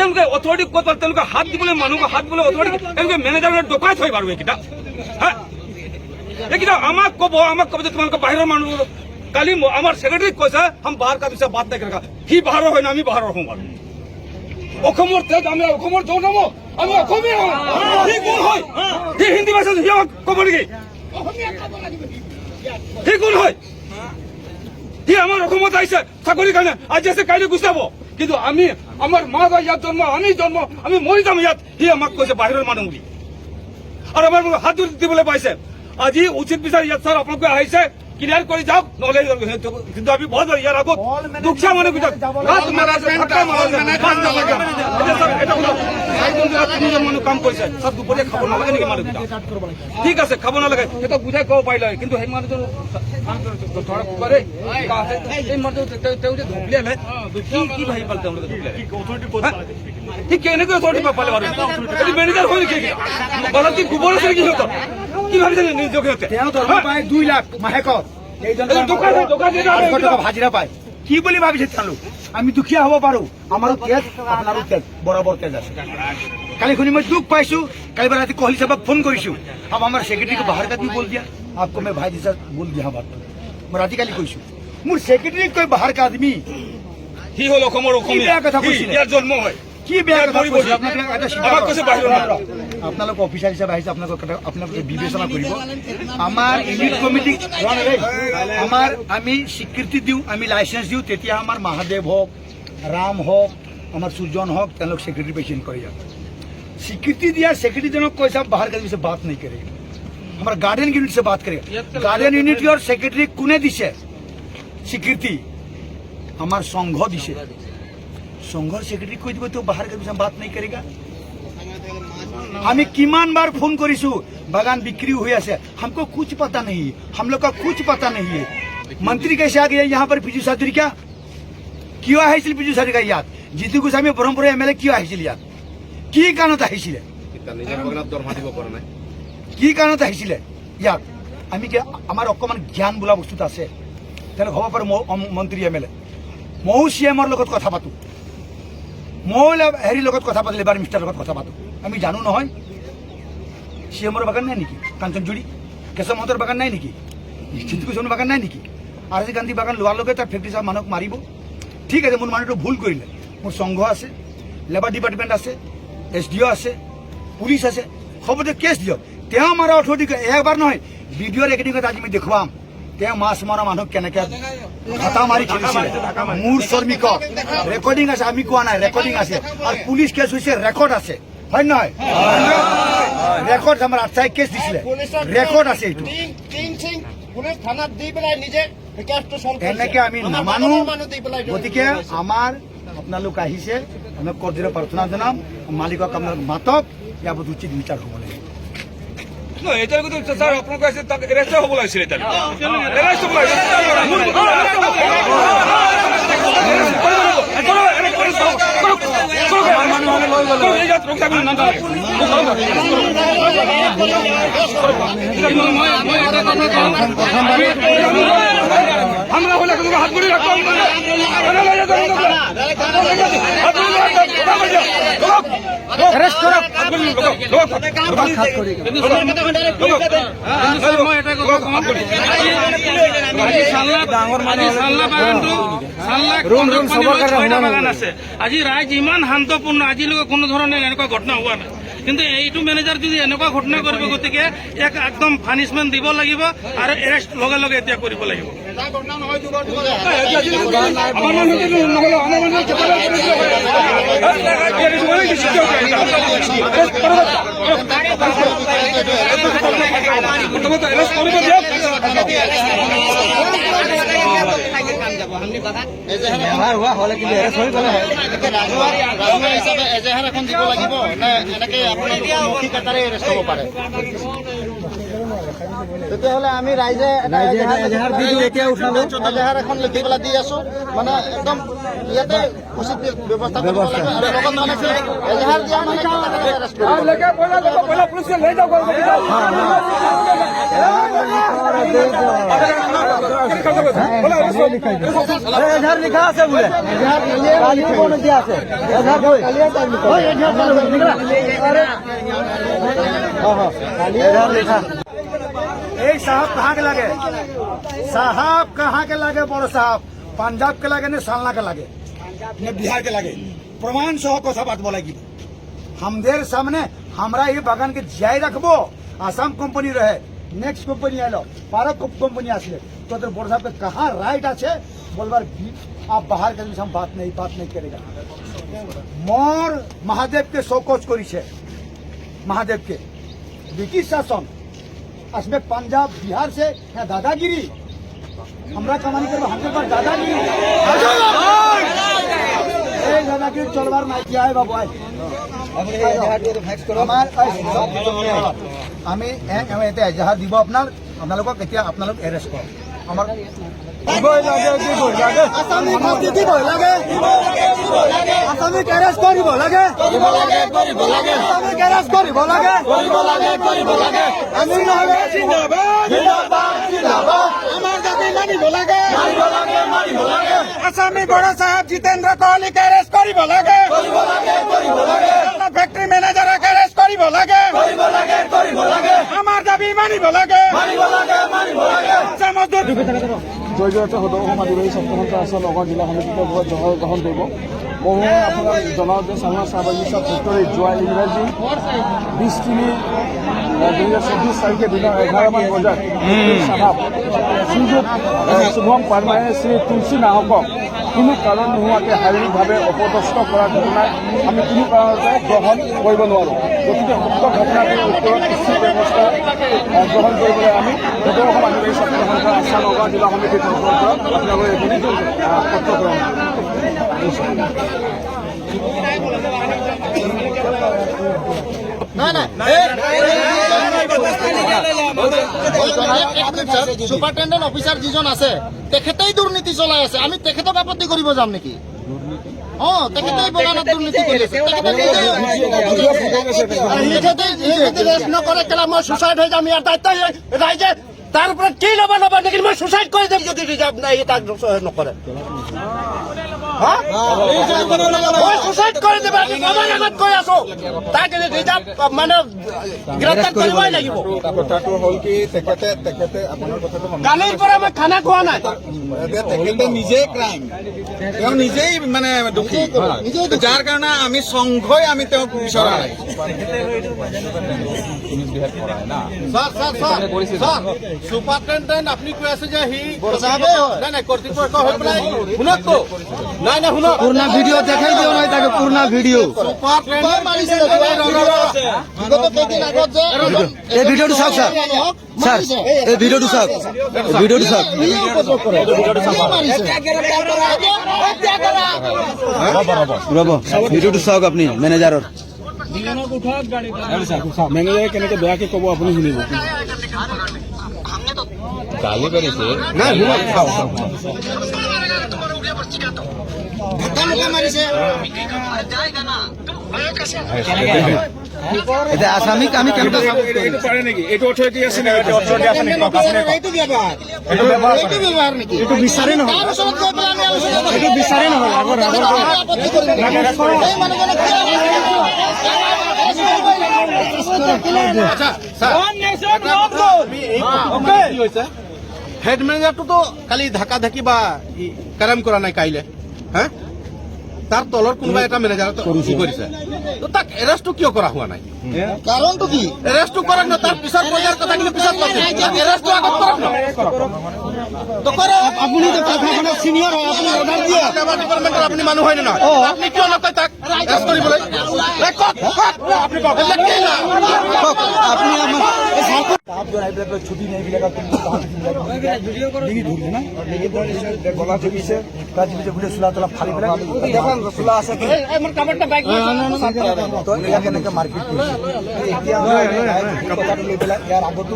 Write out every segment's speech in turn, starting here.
তেওঁলোকে অথৰিটি ক'ত তেওঁলোকে হাত দিবলৈ মানুহক হাত দিবলৈ অথৰিটি তেওঁলোকে মেনেজাৰৰ ডকাইত হয় বাৰু এইকেইটা হা এইকেইটা আমাক ক'ব যে তোমালোকে বাহিৰৰ মানুহ কালি আমাৰ ছেক্ৰেটাৰীক কৈছে हम बाहर का विषय बात नहीं करेगा সি বাহিৰৰ হয় না আমি বাহিৰৰ হওঁ বাৰু অসমৰ তেজ আমি অসমৰ জনম আমি অসমীয়া হওঁ সি কোন হয় সি হিন্দী ভাষা সি আমাক ক'ব নেকি সি কোন হয় সি আমাৰ অসমত আহিছে চাকৰিৰ কাৰণে আজি আছে কাইলৈ গুচি যাব কিন্তু আমি আমাৰ মা বা ইয়াত জন্ম আমি মৰি যাম ইয়াত সি আমাক কৈছে বাহিৰৰ মানুহ বুলি আৰু আমাৰ হাত দিবলৈ পাইছে আজি উচিত বিচাৰ ইয়াত ছাৰ আপোনালোকে আহিছে ক্লিয়াৰ কৰি যাওক নহ'লে কিন্তু আমি বহুত ইয়াৰ আগত দুখীয়া মানুহকেইটাক তিনিজন মানুহ কাম কৰিছে চব দুপৰীয়া খাব নালাগে নেকি মানুহকেইটা ঠিক আছে খাব নালাগে সেইটো বুজাই ক'ব পাৰিলে কিন্তু সেই মানুহজন এই মানুহটো তেওঁ যে ঢুকলিয়ালে কি ভাবি পালে তেওঁলোকে ঠিক কেনেকৈ অথৰিটি পালে বাৰু এইটো মেনেজাৰ হয় নেকি গলতি গোবৰ আছে নেকি সিহঁতৰ কি ভাবিছে নিজকে তেওঁ দৰমহা পায় 2 লাখ মাহেকত হাজিৰা পায় কি বুলি ভাবিছে তেওঁলোক আমি দুখীয়া হ'ব পাৰো আমাৰো তেজ আপোনাৰো তেজ বৰাবৰ তেজ আছে কালি শুনি মই দুখ পাইছো কালি ৰাতি কোহলি সাহেব ফোন কৰিছো अब हमारे सेक्रेटरी को बाहर का क्यों बोल दिया आपको मैं भाई जैसा बोल दिया बात मैं राती काली কৈছো মোৰ सेक्रेटरी कोई बाहर का आदमी ही হল অসমৰ অসমীয়া কথা কৈছিল ইয়াৰ জন্ম হয় কি বেয়া কথা কৈছে আপোনালোক অফিচাৰ হিচাপে আহিছে আপোনালোকে বিবেচনা কৰিব আমাৰ ইউনিট কমিটি আমাৰ আমি স্বীকৃতি দিওঁ আমি লাইসেন্স দিওঁ তেতিয়া আমাৰ মহাদেৱ হওক ৰাম হওক আমাৰ সুজন হওক তেওঁলোক सेक्रेटरी पेशेंट কৰি যাওক स्वीकृति दिया सेक्रेटरी जनों कोई साहब बाहर का से बात नहीं करेगा हमारा गार्डियन यूनिट से बात करेगा गार्डियन यूनिट और सेक्रेटरी कुने दिसे स्वीकृति हमार संघ दिसे संघ सेक्रेटरी कोई दिबो तो बाहर का विषय बात नहीं करेगा हमें किमान बार फोन करिसु बागान बिक्री हुई है हमको कुछ पता नहीं हम लोग का कुछ पता नहीं है मंत्री कैसे आ गया यहाँ पर पीजू साधुरी क्या क्यों है पीजू साधुरी का याद जीतू गोस्वामी ब्रह्मपुर एमएलए क्यों है याद কি কাৰণত আহিছিলে কি কাৰণত আহিছিলে ইয়াত আমি কি আমাৰ অকমান জ্ঞান বোলা বস্তুত আছে তেনে হ'ব পাৰে মন্ত্ৰী এমএলএ মৌ সিএমৰ লগত কথা পাতো মৌ হেৰি লগত কথা পাতিলে বাৰ মিষ্টাৰ লগত কথা পাতো আমি জানো নহয় সিএমৰ বাগান নাই নেকি কাঞ্চনজুৰি কেশৱ মহন্তৰ বাগান নাই নেকি নিশ্চিত কুশলৰ বাগান নাই নেকি আৰজি গান্ধী বাগান লোৱাৰ লগে তাৰ ফেক্টৰী চাহ মানুহক মাৰিব ঠিক আছে মোৰ মানুহটো ভুল কৰিলে মোৰ সংঘ আছে লেবাৰ ডিপাৰ্টমেণ্ট আছে एसडीओ আছে পুলিশ আছে সবতে কেস দিও তে আমাৰ অথৰিটি একবাৰ নহয় ভিডিও ৰেকৰ্ডিংত আজি আমি দেখুৱাম তে মাছ মৰা মানুহ কেনেকে খাতা মাৰি খেলিছিল মোৰ শ্ৰমিক ৰেকৰ্ডিং আছে আমি কোৱা নাই ৰেকৰ্ডিং আছে আৰু পুলিশ কেস হৈছে ৰেকৰ্ড আছে হয় নহয় ৰেকৰ্ড আমাৰ 8 কেস দিছিলে ৰেকৰ্ড আছে এইটো পুলিশ থানাত দি পেলাই নিজে কেসটো সলভ কৰিছে এনেকে আমি নামানো গতিকে আমাৰ আপোনালোক আহিছে আমি কৰ্দিৰ প্ৰাৰ্থনা জনাম মালিকক আপোনালোক মাতক ইয়াৰ প্ৰতি উচিত বিচাৰ হ'ব লাগিব এটাৰ কথা স্যাৰ আপোনাক কৈছে তাক এৰেষ্ট হ'ব লাগিছিল এটা এৰেষ্ট হ'ব লাগিছিল আমৰা হলে হাত কৰে ৰাখতাম আজি ৰাইজ ইমান শান্তপূৰ্ণ আজিলৈকে কোনো ধৰণৰ এনেকুৱা ঘটনা হোৱা নাই কিন্তু এইটো মেনেজাৰ যদি এনেকুৱা ঘটনা কৰিব গতিকে এক একদম পানিশমেণ্ট দিব লাগিব আৰু এৰেষ্ট লগে লগে এতিয়া কৰিব লাগিব তেতিয়াহ'লে আমি ৰাইজে এজাহাৰ দি দিওঁ এতিয়া উঠালো এজাহাৰ এখন লিখি পেলাই দি আছো মানে একদম ইয়াতে উচিত ব্যৱস্থা কৰিব লাগে আৰু লগত মানে এজাহাৰ দিয়া মানে এজাহার লিখা আছে বলে কালি কোন দিয়া আছে এজাহার কই ওই এজাহার লিখা काली एजाहार लिखा एक साहब कहाँ के लगे साहब कहाँ के लगे बड़ो साहब पंजाब के लगे ने सालना के लगे ने बिहार के लगे प्रमाण सह कथा बात बोलेगी हमदेर सामने हमरा ये बागान के जाय रखबो आसाम कंपनी रहे नेक्स्ट कंपनी आलो पारा कंपनी आसले तो बड़ो साहब के कहाँ राइट आछे बोलबार आप बाहर के हम बात नहीं करेगा मोर महादेव के शोकज करिछे महादेव के ब्रिटिश शासन असमें पंजाब बिहार से है दादागिरी हमरा कमानी करबो हमके पर दादागिरी এই দাদাগিরি চলবার নাই কি আয় বাবু আয় আমি এতে এজাহার দিব আপোনালোকক এতিয়া আপোনালোক এৰেষ্ট কৰক আমাৰ দিবই লাগে আসামি ফাঁসি দিবই লাগে আসামি এৰেষ্ট কৰিব লাগে আসামি এৰেষ্ট কৰিব লাগে আমি নহলে জিন্দাবাদ আমাৰ দাবী মানিব লাগে আসামি বড় সাহেব জিতেন্দ্ৰ কোহলীক এৰেষ্ট কৰিব লাগে ফেক্টৰী মেনেজাৰক এৰেষ্ট কৰিব লাগে আমাৰ দাবী মানিব লাগে জয়জয়তে সদৌ অসম আদিবাসী সপ্তমন্ত আছে নগাঁও জিলা সমিতিৰ ওপৰত জহৰ গ্ৰহণ কৰিব মই আপোনাক জনাওঁ যে চাংলা চাহ বাগিচা ফেক্টৰী যোৱা ইংৰাজী 20/3/2024 তাৰিখে দিনৰ 11মান বজাত চাহাব শ্ৰীযুত শুভম পাৰমায়ে শ্ৰী তুলসী নাহকক কোনো কাৰণ নোহোৱাকৈ শাৰীৰিকভাৱে অপদস্থ কৰাৰ ঘটনাই আমি কোনো কাৰণতে গ্ৰহণ কৰিব নোৱাৰোঁ গতিকে উক্ত ঘটনাটোৰ ওপৰত উচিত ব্যৱস্থা গ্ৰহণ কৰিবলৈ আমি সদৌ অসম আদিবাসী সপ্তমন্ত আস্থা নগাঁও জিলা সমিতিৰ তৰফৰ পৰা আপোনালোকে এইখিনি পত্ৰ গ্ৰহণ সুপাৰিনটেণ্ডেণ্ট অফিচাৰ যিজন আছে তেখেতেই দুৰ্নীতি চলাই আছে আমি তেখেতক আপত্তি কৰিব যাম নেকি তেখেতেই বগানত দুৰ্নীতি কৰি আছে নকৰে কেলা মই ছুচাইড হৈ যাম ইয়াৰ দায়িত্ব ৰাইজে তাৰ ওপৰত কি ল'ব নেকি মই ছুচাইড কৰি দিম যদি ৰিজাৰ্ভ নাই তাক নকৰে ছুচাইড কৰি দিবা আমাৰ আগত কৈ আছো তাক ৰিজাৰ্ভ মানে গ্ৰেপ্তাৰ কৰিবই লাগিব কথাটো হ'ল কি তেখেতে আপোনাৰ কথাটো কালিৰ পৰা মই খানা খোৱা নাই তেখেতে নিজেই ক্ৰাইম তেওঁ নিজেই মানে দোষী যাৰ কাৰণে আমি সংঘই আমি তেওঁক বিচৰা নাই সুপাৰিনটেণ্ডেণ্ট আপুনি কৈ আছে যে সি নাই কৰ্তৃপক্ষ হৈ পেলাই শুনকতো নাই শুনক পুরনা ভিডিও দেখাই দিও নাই তাকে পুরনা ভিডিও এই ভিডিওটো চাওক স্যার এই ভিডিওটো চাওক ৰব ভিডিওটো চাওক আপুনি মেনেজাৰৰ মেনেজাৰে কেনেকে বেয়াকে ক'ব আপুনি শুনিব গালি পাৰিছে এতিয়া আসামিক আমি কেনেকৈ এইটো পাৰে নেকি এইটো অথৰিটি আছে নেকি এইটো বিচাৰে নহয় এইটো বিচাৰে নহয় হেড মেনেজাৰটোতো কালি ঢাকা ঢাকি বা কাম কৰা নাই কাইলে হা তাৰ তলৰ কোনোবা এটা মেনেজাৰ কৰিছে তাক এৰেষ্টটো কিয় কৰা হোৱা নাই কাৰণটো কি এৰেষ্টটো কৰক না তাৰ পিছৰ পৰ্যায়ৰ কথাখিনি পিছত পাতিম এৰেষ্টটো আগত কৰক না আপুনি তো কথাখনৰ সিনিয়ৰ হয় আপুনি অৰ্ডাৰ দিয়ে আমাৰ ডিপাৰ্টমেণ্টৰ আপুনি মানুহ হয় নে নহয় আপুনি কিয় নকয় তাক এৰেষ্ট কৰিবলৈ আপুনি কওক আপনি आप जो है छुट्टी नहीं मिलेगा तुमको कहाँ से मिलेगा नहीं ढूंढ ना गला चुकी से काज बीच गुड़े सुला तला फाली पड़े देखो सुला আছে তো ইয়াকে নাকি মার্কেট এতিয়া কথাটো লৈ পেলাই ইয়াৰ আগতো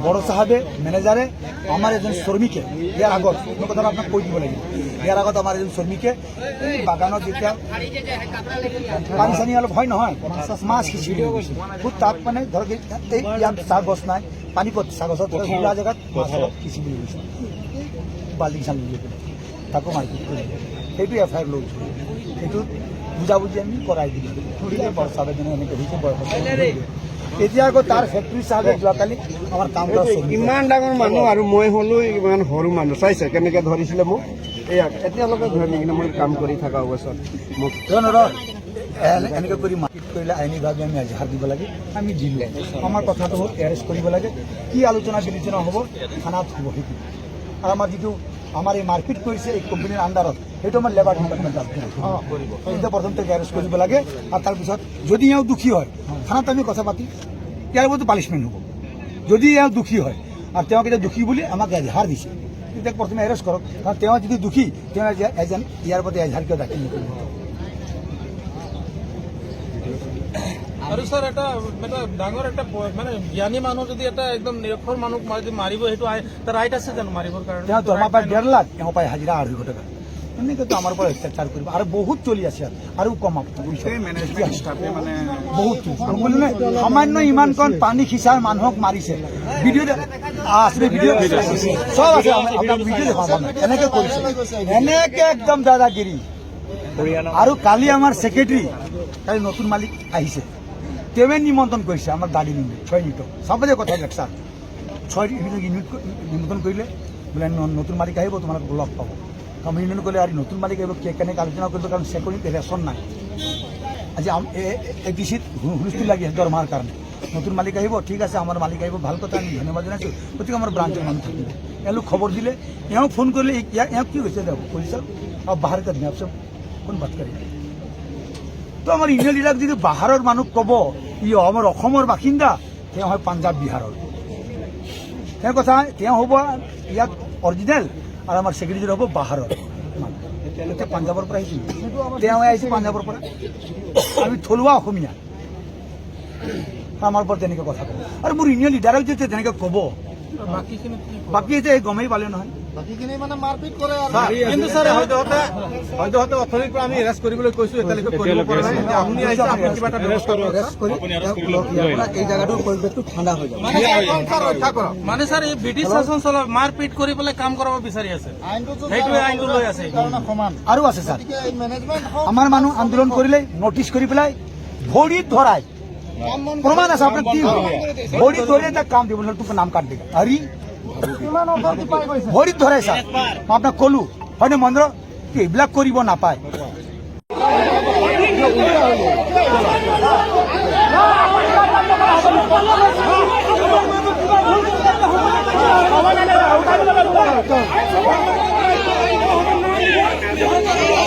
বড় সাহেবে মেনেজাৰে আমাৰ এজন শ্ৰমিকে ইয়াৰ আগত মই কথাটো আপোনাক কৈ দিব লাগিব ইয়াৰ আগত আমাৰ এজন শ্ৰমিকে এই বাগানত যেতিয়া পানী চানী অলপ হয় নহয় মাছ সিঁচি বহুত তাত মানে ধৰক এই ইয়াত চাহ গছ নাই পানী চাগছত খোলা জেগাত মাছ অলপ সিঁচি বুলি গৈছে বাল্টি চালি লৈ পেলাই তাকো মাৰপিট কৰিলে সেইটো এফআইআৰ লৈছোঁ সেইটো বুজাবুজি আমি কৰাই দিলোঁ ধৰিলে বৰ্ষাবেদনে এনেকৈ হৈছে বয়স এতিয়া আকৌ তাৰ ফেক্টৰী চাহাবে যোৱাকালি আমাৰ কাম কৰা ইমান ডাঙৰ মানুহ আৰু মই হ'লো ইমান সৰু মানুহ চাইছে কেনেকৈ ধৰিছিলে মোক এয়া এতিয়ালৈকে ধৰি কিনে মই কাম কৰি থকা অৱস্থাত মোক এনেকৈ কৰি মাৰপিট কৰিলে আইনীভাৱে আমি এজাহাৰ দিব লাগে আমি দিলোঁ আমাৰ কথাটো হ'ল এৰেষ্ট কৰিব লাগে কি আলোচনা বিলোচনা হ'ব থানাত হ'ব সেইটো আৰু আমাৰ যিটো আমাৰ এই মাৰপিট কৰিছে এই কোম্পানীৰ আণ্ডাৰত সেইটো আমাৰ লেবাৰ ডিপাৰ্টমেণ্ট এতিয়া প্ৰথমতে এৰেষ্ট কৰিব লাগে আৰু তাৰপিছত যদি এওঁ দুখী হয় থানাত আমি কথা পাতি ইয়াৰ ওপৰতো পানিছমেণ্ট হ'ব যদি এওঁ দুখী হয় আৰু তেওঁক এতিয়া দুখী বুলি আমাক এজাহাৰ দিছে তেতিয়া প্ৰথমে এৰেষ্ট কৰক কাৰণ তেওঁ যদি দুখী তেওঁ এজন ইয়াৰ ওপৰতে এজাহাৰ কিয় দাখিল নকৰিব আৰু স্যাৰ এটা ডাঙৰ এটা মানে জ্ঞানী মানুহ যদি এটা একদম নিৰক্ষৰ মানুহ মাৰিব সেইটো তাৰ ৰাইট আছে জানো মাৰিবৰ কাৰণে তেওঁ দৰমহা পায় 1.5 লাখ তেওঁ পায় হাজিৰা 250 টকা এনেকৈতো আমাৰ পৰা অত্যাচাৰ কৰিব আৰু বহুত চলি আছে আৰু কমাব বহুত সামান্য ইমানকণ পানী সিঁচাৰ মানুহক মাৰিছে ভিডিঅ' আছে ভিডিঅ' চব আছে আপোনাক ভিডিঅ' দেখাব এনেকৈ কৰিছে এনেকৈ একদম দাদাগিৰি আৰু কালি আমাৰ ছেক্ৰেটাৰী কালি নতুন মালিক আহিছে তেওঁৱে নিমন্ত্ৰণ কৰিছে আমাৰ গাড়ী নিমিলে 6 ইউনিটক চবতে কথা লেকচাৰ 6 ইউনিট নিমন্ত্ৰণ কৰিলে বোলে নতুন মালিক আহিব তোমালোক লগ পাব কাম ইউনিয়ন ক'লে আৰু নতুন মালিক আহিব কেনেকৈ আলোচনা কৰিব কাৰণ ছেকুৰিটি ৰেচন নাই আজি এডিচিত হুলস্থুল লাগি আছে দৰমহাৰ কাৰণে নতুন মালিক আহিব ঠিক আছে আমাৰ মালিক আহিব ভাল কথা আমি ধন্যবাদ জনাইছোঁ গতিকে আমাৰ ব্ৰাঞ্চৰ মানুহ থাকিব এওঁলোক খবৰ দিলে এওঁ ফোন কৰিলে এওঁ কি হৈছে দেখ পুলিচৰ আৰু বাহিৰ কৰি দিয়ক চব কোন বাট কৰি তো আমাৰ ইউনিয়ন লিডাৰক যদি বাহিৰৰ মানুহ ক'ব ই আমাৰ অসমৰ বাসিন্দা তেওঁ হয় পাঞ্জাৱ বিহাৰৰ তেওঁ কথা তেওঁ হ'ব ইয়াত অৰিজিনেল আৰু আমাৰ ছেক্ৰেটাৰী হ'ব বাহিৰৰ এতিয়া পাঞ্জাৱৰ পৰা আহিছিল তেওঁ আহিছে পাঞ্জাৱৰ পৰা আমি থলুৱা অসমীয়া আমাৰ পৰা তেনেকৈ কথা ক'ব আৰু মোৰ ইউনিয়ন লিডাৰক যদি তেনেকৈ ক'ব বাকী এতিয়া গমেই পালে নহয় বাকীখিনি মানে মাৰপিট কৰে আৰু কিন্তু স্যাৰ হয়তো অথনিৰ পৰা আমি এৰেষ্ট কৰিবলৈ কৈছো এতিয়ালৈকে কৰিব পৰা নাই আপুনি আহিছে আপুনি কিবা এটা ব্যৱস্থা এই জায়গাটোৰ পৰিৱেশটো ঠাণ্ডা হৈ যাব মানে স্যাৰ এই ব্ৰিটিছ শাসন চলা মাৰপিট কৰি পেলাই কাম কৰাব বিচাৰি আছে সেইটোৱে আইনটো লৈ আছে সমান আৰু আছে ছাৰ গতিকে এই মেনেজমেণ্ট আমাৰ মানুহ আন্দোলন কৰিলে নটিচ কৰি পেলাই ভৰিত ধৰাই প্ৰমাণ আছে আপোনাৰ কি ভৰিত ধৰিলে তাক কাম দিব নহ'লে তোক নাম কাট দিব আৰি ভৰিত ধৰাই ছাৰ মই আপোনাক ক'লো হয়নে মহেন্দ্ৰ এইবিলাক কৰিব নাপায়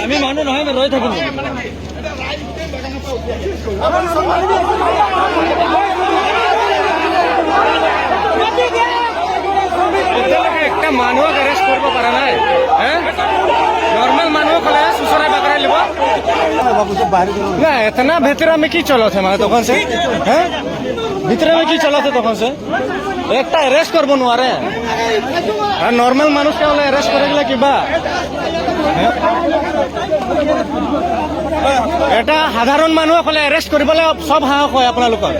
আমি মানুহ নহয় ৰৈ থাকিম একটা মানুহক এৰেষ্ট কৰিব পৰা নাই নর্মাল মানুষ হলে সুসরা বাকড়াই লিব না इतना भीतर में की चलत है মানে তখন से हैं ভিতরে में की चलत है তখন से একটা अरेस्ट করব নোয়ারে আর নর্মাল মানুষকে হলে अरेस्ट করে গেলে কিবা এটা সাধারণ মানুষ হলে अरेस्ट কৰিবলৈ সব সাহস হয় আপোনালোকৰ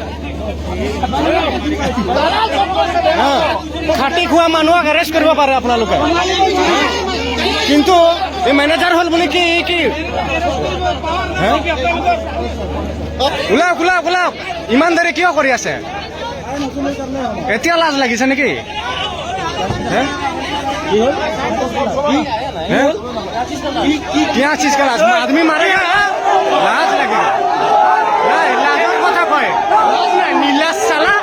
খাটি খোৱা মানুহক এৰেষ্ট কৰিব পাৰে আপোনালোকে কিন্তু এই মেনেজাৰ হল বুলি কি ওলাওক ওলাওক ওলাওক ইমান দেৰি কিয় কৰি আছে এতিয়া লাজ লাগিছে নেকি क्या चीज का लाज आदमी मारेगा लाज लगेगा लाजर কথা কয় নীলা সালা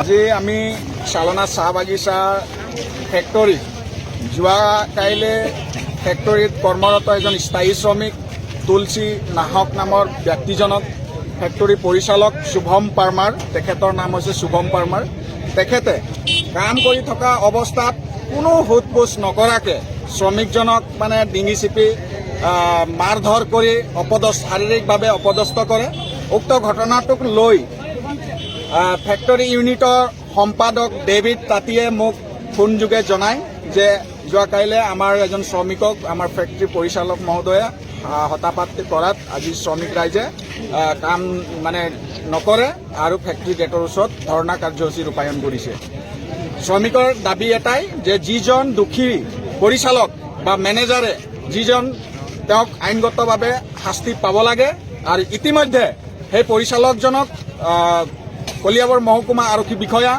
আজি আমি চালনা চাহ বাগিচা ফেক্টৰী যোৱা কাইলে ফেক্টৰীত কৰ্মৰত এজন স্থায়ী শ্ৰমিক তুলসী নাহক নামৰ ব্যক্তিজনক ফেক্টৰী পৰিচালক শুভম পাৰ্মাৰ তেখেতৰ নাম হৈছে শুভম পাৰ্মাৰ তেখেতে কাম কৰি থকা অৱস্থাত কোনো সোধপোছ নকৰাকৈ শ্ৰমিকজনক মানে ডিঙি চিপি মাৰধৰ কৰি শাৰীৰিকভাৱে অপদস্থ কৰে উক্ত ঘটনাটোক লৈ ফেক্টৰী ইউনিটৰ সম্পাদক ডেভিড তাঁতীয়ে মোক ফোনযোগে জনায় যে যোৱা কাইলৈ আমাৰ এজন শ্ৰমিকক আমাৰ ফেক্টৰী পৰিচালক মহোদয়ে হতাপাত কৰাত আজি শ্ৰমিক ৰাইজে কাম মানে নকৰে আৰু ফেক্টৰী গেটৰ ওচৰত ধৰ্ণা কাৰ্যসূচী ৰূপায়ণ কৰিছে। শ্ৰমিকৰ দাবী এটাই যে যিজন দোষী পৰিচালক বা মেনেজাৰে যিজন তেওঁক আইনগতভাৱে শাস্তি পাব লাগে আৰু ইতিমধ্যে সেই পৰিচালকজনক কলিয়াবৰ মহকুমা আৰক্ষী বিষয়া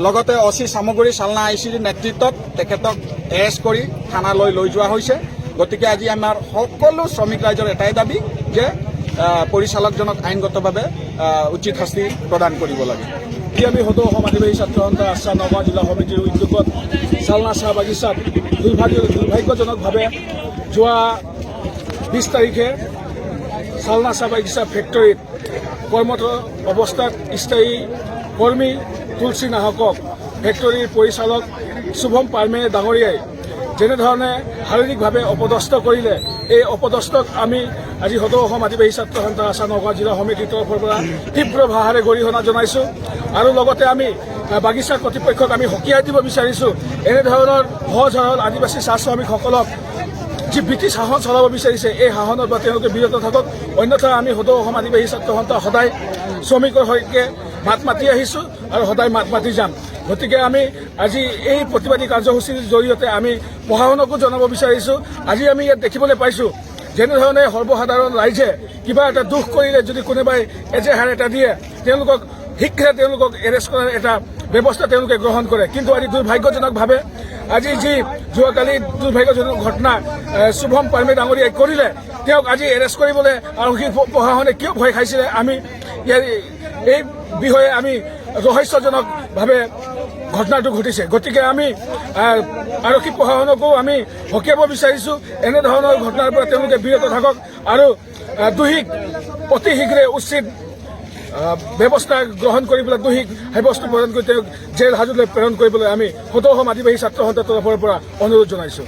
লগতে অচি সামগ্ৰী চালনা আইচিৰ নেতৃত্বত তেখেতক এৰেষ্ট কৰি থানালৈ লৈ যোৱা হৈছে। গতিকে আজি আমাৰ সকলো শ্ৰমিক ৰাইজৰ এটাই দাবী যে পৰিচালকজনক আইনগতভাৱে উচিত শাস্তি প্ৰদান কৰিব লাগে। আমি সদৌ অসম আদিবাসী ছাত্ৰ সন্থা আছা নগাঁও জিলা সমিতিৰ উদ্যোগত চালনা চাহ বাগিচাত দুৰ্ভাগ্যজনকভাৱে যোৱা 20 তাৰিখে চালনা চাহ বাগিচা ফেক্টৰীত কৰ্মৰত অৱস্থাত স্থায়ী কৰ্মী তুলসী নাহকক ফেক্টৰীৰ পৰিচালক শুভম পাৰমে ডাঙৰীয়াই যেনেধৰণে শাৰীৰিকভাৱে অপদস্থ কৰিলে, এই অপদস্থক আমি আজি সদৌ অসম আদিবাসী ছাত্ৰ সন্থা আছা নগাঁও জিলা সমিতিৰ তৰফৰ পৰা তীব্ৰ ভাষাৰে গৰিহণা জনাইছোঁ আৰু লগতে আমি বাগিচা কৰ্তৃপক্ষক আমি সকীয়াই দিব বিচাৰিছোঁ এনেধৰণৰ সহজ সৰল আদিবাসী চাহ শ্ৰমিকসকলক যি ব্ৰিটিছ শাসন চলাব বিচাৰিছে এই শাসনৰ পৰা তেওঁলোকে বিৰত থাকক, অন্যথা আমি সদৌ অসম আদিবাসী ছাত্ৰ সন্থা সদায় শ্ৰমিকৰ সৈতে মাত মাতি আহিছোঁ আৰু সদায় মাত মাতি যাম। গতিকে আমি আজি এই প্ৰতিবাদী কাৰ্যসূচীৰ জৰিয়তে আমি প্ৰশাসনকো জনাব বিচাৰিছোঁ, আজি আমি ইয়াত দেখিবলৈ পাইছোঁ যেনেধৰণে সৰ্বসাধাৰণ ৰাইজে কিবা এটা দুখ কৰিলে যদি কোনোবাই এজেহাৰ এটা দিয়ে তেওঁলোকক শীঘ্ৰে তেওঁলোকক এৰেষ্ট কৰাৰ এটা ব্যৱস্থা তেওঁলোকে গ্ৰহণ কৰে। কিন্তু আজি দুৰ্ভাগ্যজনকভাৱে আজি যি যোৱাকালি দুৰ্ভাগ্যজনক ঘটনা শুভম পাৰমে ডাঙৰীয়াই কৰিলে, তেওঁক আজি এৰেষ্ট কৰিবলৈ আৰক্ষী প্ৰশাসনে কিয় ভয় খাইছিলে, আমি ইয়াৰ এই বিষয়ে আমি ৰহস্যজনকভাৱে ঘটনাটো ঘটিছে। গতিকে আমি আৰক্ষী প্ৰশাসনকো আমি সকীয়াব বিচাৰিছোঁ এনেধৰণৰ ঘটনাৰ পৰা তেওঁলোকে বিৰত থাকক আৰু দোষীক অতি শীঘ্ৰে উচিত ব্যৱস্থা গ্ৰহণ কৰিবলৈ দোষীক সাব্যস্ত প্ৰদান কৰি তেওঁক জেল হাজতলৈ প্ৰেৰণ কৰিবলৈ আমি সদৌ অসম আদিবাসী ছাত্ৰ সন্থাৰ তৰফৰ পৰা অনুৰোধ জনাইছোঁ।